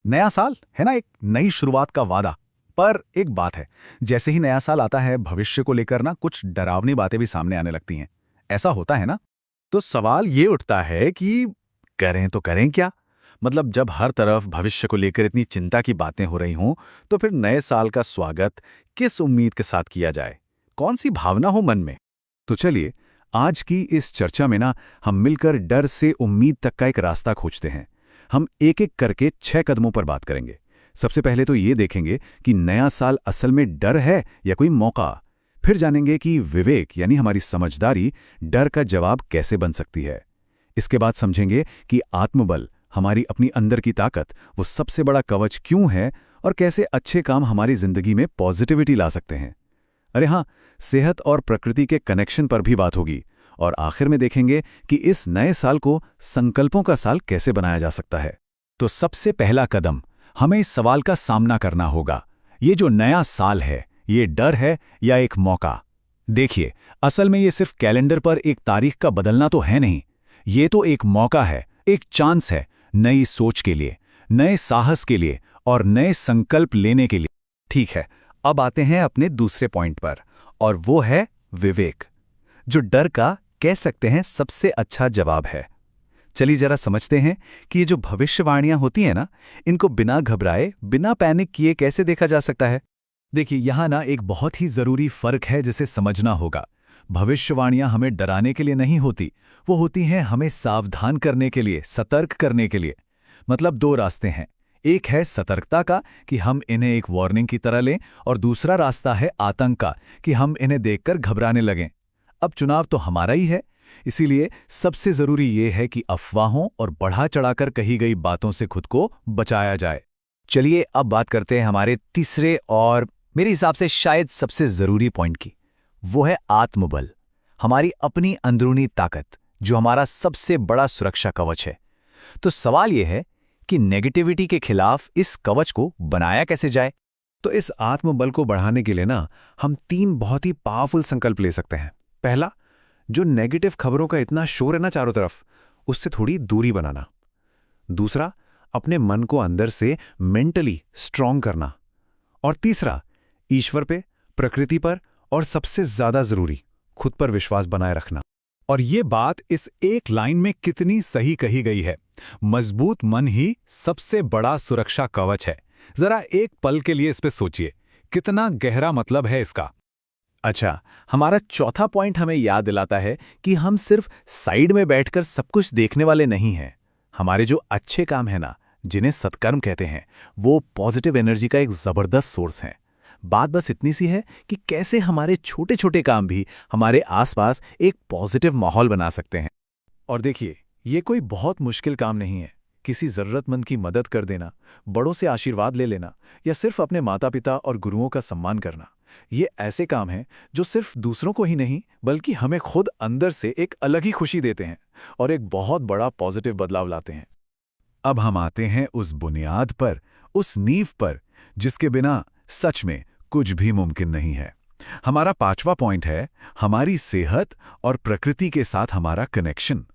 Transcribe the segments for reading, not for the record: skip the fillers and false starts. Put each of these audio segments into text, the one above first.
नया साल है ना, एक नई शुरुआत का वादा। पर एक बात है, जैसे ही नया साल आता है भविष्य को लेकर ना कुछ डरावनी बातें भी सामने आने लगती हैं। ऐसा होता है ना? तो सवाल ये उठता है कि करें तो करें क्या? मतलब जब हर तरफ भविष्य को लेकर इतनी चिंता की बातें हो रही हों, तो फिर नए साल का स्वागत किस उम्मीद के साथ किया जाए? कौन सी भावना हो मन में? तो चलिए, आज की इस चर्चा में ना हम मिलकर डर से उम्मीद तक का एक रास्ता खोजते हैं। हम एक एक करके 6 कदमों पर बात करेंगे। सबसे पहले तो ये देखेंगे कि नया साल असल में डर है या कोई मौका। फिर जानेंगे कि विवेक यानी हमारी समझदारी डर का जवाब कैसे बन सकती है। इसके बाद समझेंगे कि आत्मबल, हमारी अपनी अंदर की ताकत, वो सबसे बड़ा कवच क्यों है और कैसे अच्छे काम हमारी जिंदगी में पॉजिटिविटी ला सकते हैं। अरे हाँ, सेहत और प्रकृति के कनेक्शन पर भी बात होगी। और आखिर में देखेंगे कि इस नए साल को संकल्पों का साल कैसे बनाया जा सकता है। तो सबसे पहला कदम, हमें इस सवाल का सामना करना होगा, ये जो नया साल है, ये डर है या एक मौका? देखिए, असल में ये सिर्फ कैलेंडर पर एक तारीख का बदलना तो है नहीं। ये तो एक मौका है, एक चांस है, नई सोच के लिए, नए साहस के लिए और नए संकल्प लेने के लिए। ठीक है, अब आते हैं अपने दूसरे पॉइंट पर, और वो है विवेक, जो डर का कह सकते हैं सबसे अच्छा जवाब है। चलिए जरा समझते हैं कि ये जो भविष्यवाणियां होती हैं ना, इनको बिना घबराए, बिना पैनिक किए कैसे देखा जा सकता है। देखिए, यहाँ ना एक बहुत ही जरूरी फर्क है जिसे समझना होगा। भविष्यवाणियां हमें डराने के लिए नहीं होती, वो होती हैं हमें सावधान करने के लिए, सतर्क करने के लिए। मतलब दो रास्ते हैं, एक है सतर्कता का कि हम इन्हें एक वार्निंग की तरह लें, और दूसरा रास्ता है आतंक का कि हम इन्हें देखकर घबराने लगें। अब चुनाव तो हमारा ही है, इसीलिए सबसे जरूरी ये है कि अफवाहों और बढ़ा चढ़ाकर कही गई बातों से खुद को बचाया जाए। चलिए अब बात करते हैं हमारे तीसरे और मेरे हिसाब से शायद सबसे जरूरी पॉइंट की। वो है आत्मबल, हमारी अपनी अंदरूनी ताकत, जो हमारा सबसे बड़ा सुरक्षा कवच है। तो सवाल यह है कि नेगेटिविटी के खिलाफ इस कवच को बनाया कैसे जाए। तो इस आत्मबल को बढ़ाने के लिए ना हम 3 बहुत ही पावरफुल संकल्प ले सकते हैं। पहला, जो नेगेटिव खबरों का इतना शोर है ना चारों तरफ, उससे थोड़ी दूरी बनाना। दूसरा, अपने मन को अंदर से मेंटली स्ट्रांग करना। और तीसरा, ईश्वर पे, प्रकृति पर और सबसे ज्यादा जरूरी, खुद पर विश्वास बनाए रखना। और ये बात इस एक लाइन में कितनी सही कही गई है, मजबूत मन ही सबसे बड़ा सुरक्षा कवच है। जरा एक पल के लिए इस पे सोचिए, कितना गहरा मतलब है इसका। अच्छा, हमारा चौथा पॉइंट हमें याद दिलाता है कि हम सिर्फ साइड में बैठकर सब कुछ देखने वाले नहीं हैं। हमारे जो अच्छे काम है ना, जिन्हें सत्कर्म कहते हैं, वो पॉजिटिव एनर्जी का एक जबरदस्त सोर्स है। बात बस इतनी सी है कि कैसे हमारे छोटे छोटे काम भी हमारे आसपास एक पॉजिटिव माहौल बना सकते हैं। और देखिए, ये कोई बहुत मुश्किल काम नहीं है। किसी जरूरतमंद की मदद कर देना, बड़ों से आशीर्वाद ले लेना, या सिर्फ अपने माता पिता और गुरुओं का सम्मान करना, ये ऐसे काम हैं जो सिर्फ दूसरों को ही नहीं बल्कि हमें खुद अंदर से एक अलग ही खुशी देते हैं और एक बहुत बड़ा पॉजिटिव बदलाव लाते हैं। अब हम आते हैं उस बुनियाद पर, उस नींव पर, जिसके बिना सच में कुछ भी मुमकिन नहीं है। हमारा 5वां पॉइंट है हमारी सेहत और प्रकृति के साथ हमारा कनेक्शन।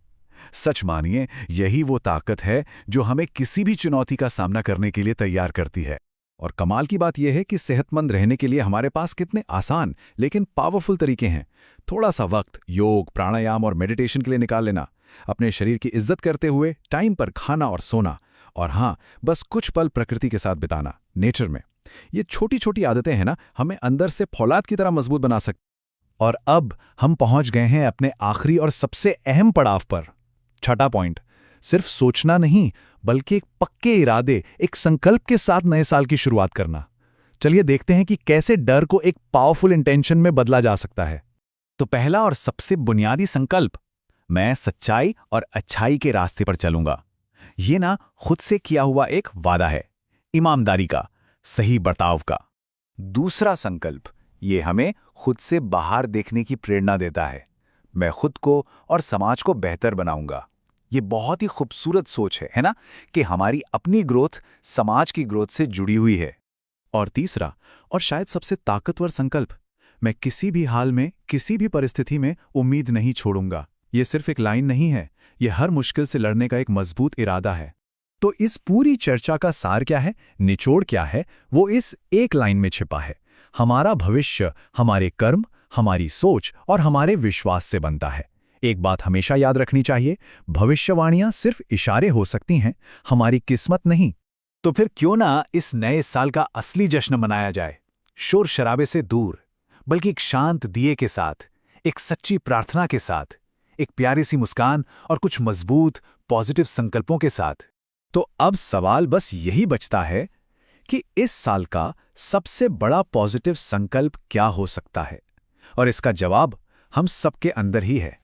सच मानिए, यही वो ताकत है जो हमें किसी भी चुनौती का सामना करने के लिए तैयार करती है। और कमाल की बात यह है कि सेहतमंद रहने के लिए हमारे पास कितने आसान लेकिन पावरफुल तरीके हैं। थोड़ा सा वक्त योग, प्राणायाम और मेडिटेशन के लिए निकाल लेना, अपने शरीर की इज्जत करते हुए टाइम पर खाना और सोना, और हाँ, बस कुछ पल प्रकृति के साथ बिताना, नेचर में। ये छोटी छोटी आदतें हैं ना, हमें अंदर से फौलाद की तरह मजबूत बना सकती। और अब हम पहुंच गए हैं अपने आखिरी और सबसे अहम पड़ाव पर। छठा पॉइंट, सिर्फ सोचना नहीं बल्कि एक पक्के इरादे, एक संकल्प के साथ नए साल की शुरुआत करना। चलिए देखते हैं कि कैसे डर को एक पावरफुल इंटेंशन में बदला जा सकता है। तो पहला और सबसे बुनियादी संकल्प, मैं सच्चाई और अच्छाई के रास्ते पर चलूंगा। ये ना खुद से किया हुआ एक वादा है, ईमानदारी का, सही बर्ताव का। दूसरा संकल्प, ये हमें खुद से बाहर देखने की प्रेरणा देता है। मैं खुद को और समाज को बेहतर बनाऊंगा। ये बहुत ही खूबसूरत सोच है ना, कि हमारी अपनी ग्रोथ समाज की ग्रोथ से जुड़ी हुई है। और तीसरा और शायद सबसे ताकतवर संकल्प, मैं किसी भी हाल में, किसी भी परिस्थिति में उम्मीद नहीं छोड़ूंगा। ये सिर्फ एक लाइन नहीं है, ये हर मुश्किल से लड़ने का एक मजबूत इरादा है। तो इस पूरी चर्चा का सार क्या है, निचोड़ क्या है, वो इस एक लाइन में छिपा है। हमारा भविष्य हमारे कर्म, हमारी सोच और हमारे विश्वास से बनता है। एक बात हमेशा याद रखनी चाहिए, भविष्यवाणियां सिर्फ इशारे हो सकती हैं, हमारी किस्मत नहीं। तो फिर क्यों ना इस नए साल का असली जश्न मनाया जाए, शोर शराबे से दूर, बल्कि एक शांत दिए के साथ, एक सच्ची प्रार्थना के साथ, एक प्यारी सी मुस्कान और कुछ मजबूत पॉजिटिव संकल्पों के साथ। तो अब सवाल बस यही बचता है कि इस साल का सबसे बड़ा पॉजिटिव संकल्प क्या हो सकता है, और इसका जवाब हम सबके अंदर ही है।